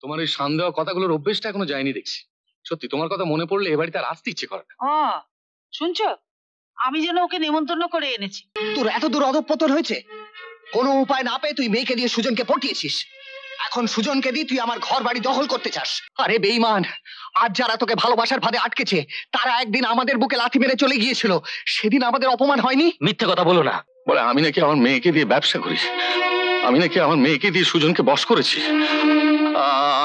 তোমার এই শান দেওয়া কথাগুলোর অভ্যেসটা এখনো যায়নি দেখছি। সত্যি তোমার কথা মনে পড়লে এ বাড়িতে আর আসতে ইচ্ছে করে না। শুনছো, আমি যেন ওকে নেমন্তন্ন করে এনেছি। তোর এত দূর অধঃপতন হয়েছে, কোনো উপায় না পেয়ে তুই মেয়েকে দিয়ে সুজনকে পটিয়েছিস। এখন সুজনকে দিয়ে তুই আমার ঘর বাড়ি দখল করতে চাস। আরে বেঈমান, আজ যারা তোকে ভালোবাসার ফাঁদে আটকেছে তারা একদিন আমাদের বুকে লাথি মেরে চলে গিয়েছিল, সেদিন আমাদের অপমান হয়নি? মিথ্যে কথা বলো না। বলে আমি নাকি আমার মেয়েকে দিয়ে ব্যবসা করি, আমি নাকি আমার মেয়েকে দিয়ে সুজনকে বশ করেছি।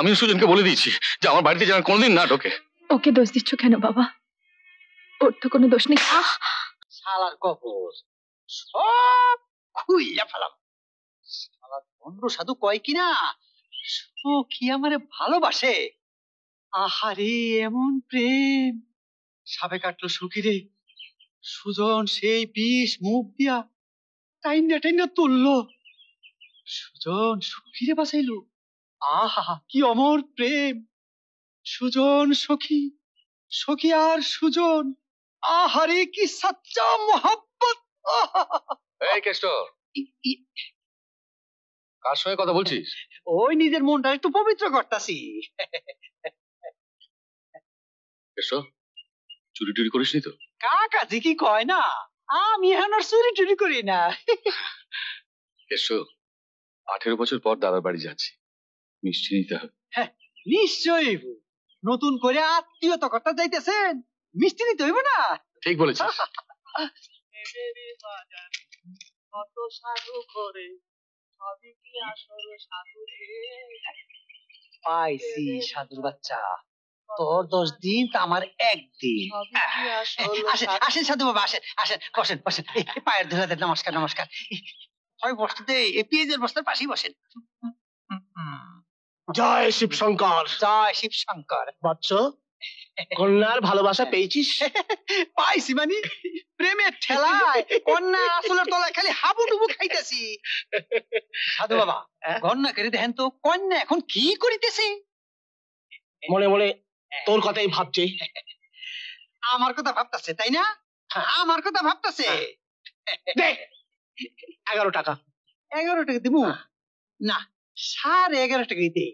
আমি সুজনকে বলে দিয়েছি যে আমার বাড়িতে যেন কোনোদিন না ঢোকে। ওকে দোষ দিচ্ছ কেন বাবা? ওর তো কোনো দোষ নেই। শালার কপর সব খুইয়া ফেলাম। শালার বন্ধু সাধু কয় কিনা কি আমারে ভালোবাসে। আহারে এমন প্রেম, সাপে কাটলো সুখী রে। সুজন সেই বিষ মুখ দিয়া টাইনা টাইনা তুললো, সুজন সুখীরে বাঁচাইলো। আহা কি অমর প্রেম, সুজন সখী, সখী আর সুজন, আহারে কি সচ্চা মোহাব্বত। এই কেষ্ট, কার সঙ্গে কথা বলছিস? ওই নিজের মনটা একটু পবিত্র করতাছি। কেষ্ট, চুরি টুরি করিসনি তো? কাকাজি কি কয় না, আমি এখন আর চুরি টুরি করি না। কেষ্ট, 18 বছর পর দাদার বাড়ি যাচ্ছি, মিষ্টি নিতে হবে। হ্যাঁ নিশ্চয়ই, নতুন করে আত্মীয়তা করতে যাইতেছেন, মিষ্টি নিতে হইব না? ঠিক বলেছিস। কত সাধু করে সবই কি আসল সাধু রে। পাইছি সাধুর বাচ্চা, তোর 10 দিন তা আমার একদিন। আসেন আসেন সাধু বাবা, আসেন আসেন, বসেন বসেন, পায়ের ধরে দেন, নমস্কার নমস্কার। হয় বসতে, এই পেঁয়াজের বস্তার পাশেই বসেন। জয় শিব শঙ্কর। জয় শিব শঙ্কর। বৎস, কন্যার ভালোবাসা পেয়েছিস? পাইছি মানে প্রেমের ঠেলায় কন্যার আসলের তলায় খালি হাবুডুবু খাইতেছি। সাধু বাবা, কন্যা করে দেখেন তো কন্যা এখন কি করিতেছে। মনে মনে তোর কথাই ভাবছে। আমার কথা ভাবতেছে তাই না? আমার কথা ভাবতেছে। দে 11 টাকা। 11 টাকা দিব না, 11.5 টাকা দিতে।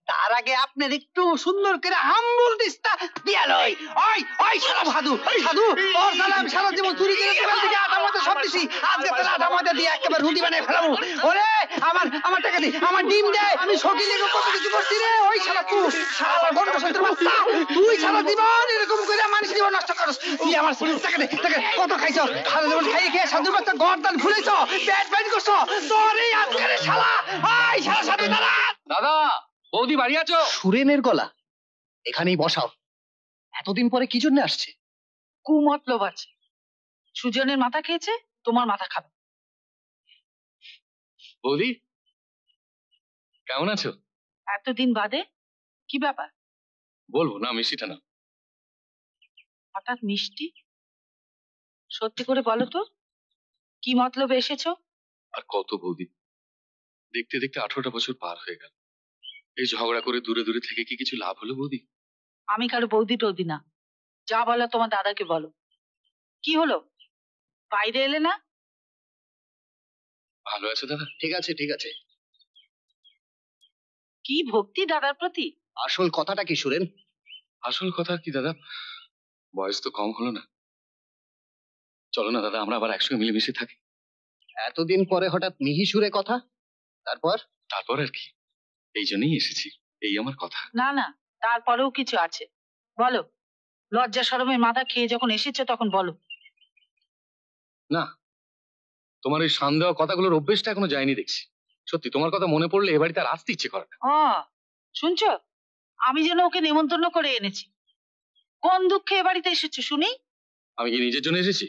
তার আগে আপনার একটু সুন্দর করে হাম্বল দিস্তা দিয়া লই। ওই ওই সারা সাধু সাধু, ওর সালাম সারা জীবন চুরি করে দোকান থেকে আটা ময়দা সব দিছি, আজকে তাহলে আটা ময়দা দিয়ে একেবারে রুটি বানাই ফেলাবো। ওরে আমার আমার টাকা দি, আমার ডিম দে, আমি সকি লেগে কত কিছু করছি রে। ওই সারা তুই সারা গন্ড সন্ত্র বাচ্চা, তুই সারা জীবন এরকম করে মানুষ জীবন নষ্ট করস। তুই আমার টাকা দে, টাকা কত খাইছ সারা জীবন, খাইয়ে খেয়ে সাধু বাচ্চা গর্দান খুলেছ, পেট পেট করছ তোর এই আজকের শালা। ওই সারা সাধু দাঁড়া। দাদা, বৌদি বাড়ি আছো? সুরেনের গলা, এখানেই বসাও। এতদিন পরে কি জন্য আসছে? কুমতলব আছে, সুজনের মাথা খেয়েছে, তোমার মাথা খাবে। বৌদি কেমন আছো? এতদিন বাদে, কি ব্যাপার? বলবো না, মিষ্টিটা না। হঠাৎ মিষ্টি? সত্যি করে বলো তো, কি মতলবে এসেছো? আর কত বৌদি, দেখতে দেখতে 18টা বছর পার হয়ে গেল। এই ঝগড়া করে দূরে দূরে থেকে কি কিছু লাভ হলো বৌদি? আমি কারো বৌদি টৌদি না, যা বলো তোমার দাদাকে বলো। কি হলো, বাইরে এলে না? ভালো আছো দাদা? ঠিক আছে ঠিক আছে। কি ভক্তি দাদার প্রতি। আসল কথাটা কি সুরেন? আসল কথা কি দাদা, বয়স তো কম হলো না। চলো না দাদা, আমরা আবার একসঙ্গে মিলেমিশে থাকি। এতদিন পরে হঠাৎ মিহি সুরে কথা, তারপর? তারপর আর কি, এই জন্যই এসেছি, এই আমার কথা। না না, তারপরেও কিছু আছে, বলো। লজ্জা শরমের মাথা খেয়ে যখন এসেছো তখন বলো। না, তোমার এই শান দেওয়া কথাগুলোর অভ্যেসটা এখনো যায়নি দেখছি। সত্যি তোমার কথা মনে পড়লে এ বাড়িতে আর আসতে ইচ্ছে করে না। শুনছো, আমি যেন ওকে নেমন্তন্ন করে এনেছি। কোন দুঃখে এ বাড়িতে এসেছো শুনি? আমি কি নিজের জন্য এসেছি?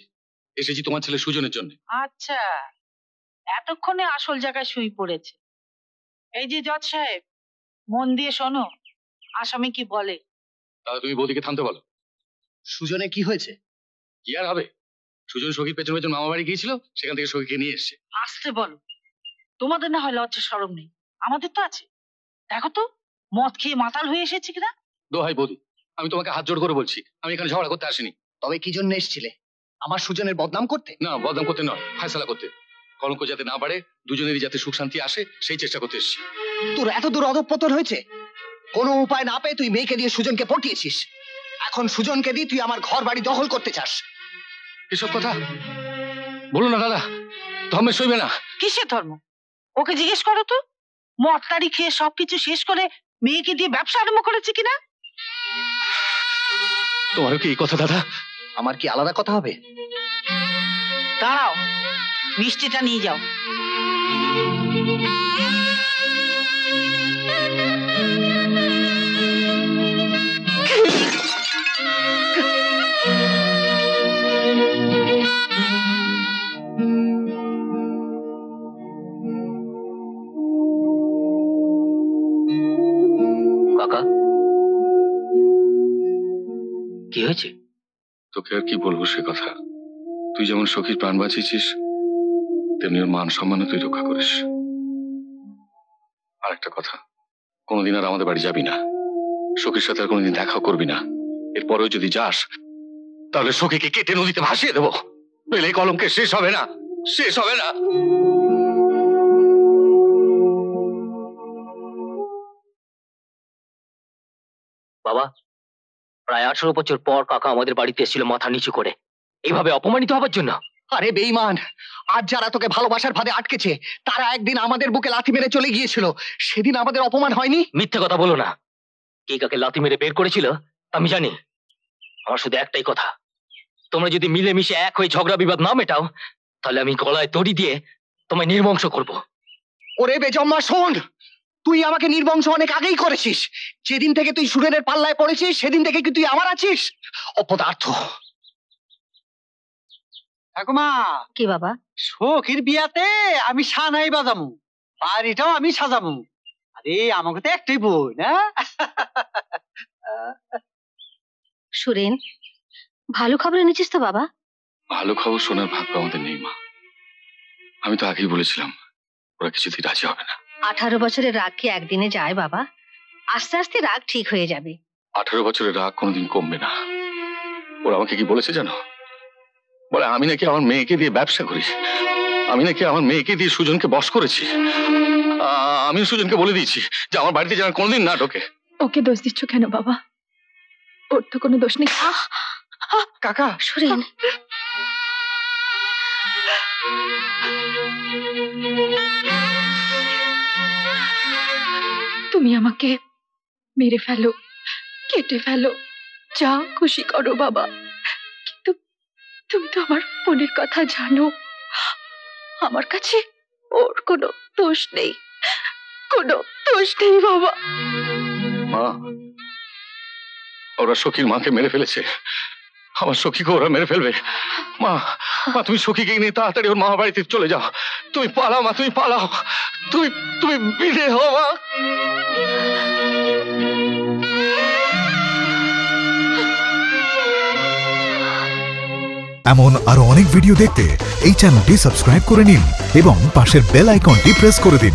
এসেছি তোমার ছেলে সুজনের জন্য। আচ্ছা, এতক্ষণে আসল জায়গায় সুই পড়েছে। এই যে জজ সাহেব, মন দিয়ে শোনো, আসামি কি বলে। তাহলে তুমি বৌদিকে থামতে বলো। সুজনে কি হয়েছে? কি আর হবে, সুজন সখীর পেছন পেছন মামা বাড়ি গিয়েছিল, সেখান থেকে সখীকে নিয়ে এসছে। আসতে বলো, তোমাদের না হয় লজ্জা শরম নেই, আমাদের তো আছে। দেখো তো মদ খেয়ে মাতাল হয়ে এসেছে কিনা। দোহাই বৌদি, আমি তোমাকে হাত জোড় করে বলছি, আমি এখানে ঝগড়া করতে আসিনি। তবে কি জন্য এসেছিলে? আমার সুজনের বদনাম করতে? না, বদনাম করতে নয়, ফায়সালা করতে। কলঙ্ক যাতে না বাড়ে, দুজনেরই যাতে সুখ শান্তি আসে, সেই চেষ্টা করতে এসেছি। তোর এত দূর অধঃপতন হয়েছে, কোনো উপায় না পেয়ে তুই মেয়েকে দিয়ে সুজনকে পটিয়েছিস। এখন সুজনকে দিয়ে তুই আমার ঘর বাড়ি দখল করতে চাস। এসব কথা বলো না দাদা, ধর্মে সইবে না। কিসের ধর্ম? ওকে জিজ্ঞেস করো তো, মটকারি খেয়ে সবকিছু শেষ করে মেয়েকে দিয়ে ব্যবসা আরম্ভ করেছে কিনা। তোমারও কি এই কথা দাদা? আমার কি আলাদা কথা হবে? দাঁড়াও, মিষ্টিটা নিয়ে যাও। কাকা, কি হয়েছে? তোকে আর কি বলবো সে কথা। তুই যেমন সখীর প্রাণ বাঁচিয়েছিস, তেমনি ওর মান সম্মানও তুই রক্ষা করিস। আর একটা কথা, কোনোদিন আর আমাদের বাড়ি যাবি না, সখীর সাথে আর কোনোদিন দেখাও করবি না। এরপরেও যদি যাস তাহলে সখীকে কেটে নদীতে ভাসিয়ে দেবো, নইলে এই কলঙ্কের শেষ হবে না, শেষ হবে না। বাবা, প্রায় 18 বছর পর কাকা আমাদের বাড়িতে এসেছিল মাথা নিচু করে, এইভাবে অপমানিত হবার জন্য। আরে বেঈমান, আজ যারা তোকে ভালোবাসার ফাঁদে আটকেছে তারা একদিন আমাদের বুকে লাথি মেরে চলে গিয়েছিল, সেদিন আমাদের অপমান হয়নি? মিথ্যে কথা বলো না। কে কাকে লাথি মেরে বের করেছিল আমি জানি। আমার শুধু একটাই কথা, তোমরা যদি মিলেমিশে এক হয়ে ঝগড়া বিবাদ না মেটাও, তাহলে আমি গলায় দড়ি দিয়ে তোমায় নির্বংশ করব। ওরে বেজম্মা শোন, তুই আমাকে নির্বংশ অনেক আগেই করেছিস। যেদিন থেকে তুই সুরেনের পাল্লায় পড়েছিস সেদিন থেকে কি তুই আমার আছিস? অপদার্থ। ঠাকুমা, কি বাবা? সখীর বিয়াতে আমি সানাই বাজামু, বাড়িটাও আমি সাজামু। আরে আমাকে তো একটাই বই না। সুরেন, ভালো খবর এনেছিস তো বাবা? ভালো খবর শোনার ভাগ্য আমাদের নেই মা। আমি তো আগেই বলেছিলাম ওরা কিছুতেই রাজি হবে না। 18 বছরের রাগ কি একদিনে যায় বাবা? আস্তে আস্তে রাগ ঠিক হয়ে যাবে। 18 বছরের রাগ কোনোদিন কমবে না। ওরা আমাকে কি বলেছে জানো? বলে আমি নাকি আমার মেয়েকে দিয়ে ব্যবসা করি, আমি নাকি আমার মেয়েকে দিয়ে সুজনকে বশ করেছি। আমি সুজনকে বলে দিয়েছি যে আমার বাড়িতে যেন কোনোদিন না ঢোকে। ওকে দোষ দিচ্ছ কেন বাবা? ওর তো কোনো দোষ নেই। কাকা, সুরেন, তুমি আমাকে মেরে ফেলো, কেটে ফেলো, যা খুশি করো বাবা, কিন্তু তুমি তো আমার মনের কথা জানো। আমার কাছে ওর কোনো দোষ নেই, কোনো দোষ নেই বাবা। মা, ওরা সখীর মাকে মেরে ফেলেছে, আমার সখীকে ওরা মেরে ফেলবে। মা, মা তুমি সখীকে নিয়ে তাড়াতাড়ি ওর মা বাড়িতে চলে যাও। তুমি পালাও মা, তুমি পালাও, তুমি তুমি বিদে হও মা। এমন আরো অনেক ভিডিও দেখতে এই চ্যানেলটি সাবস্ক্রাইব করে নিন এবং পাশের বেল আইকনটি প্রেস করে দিন।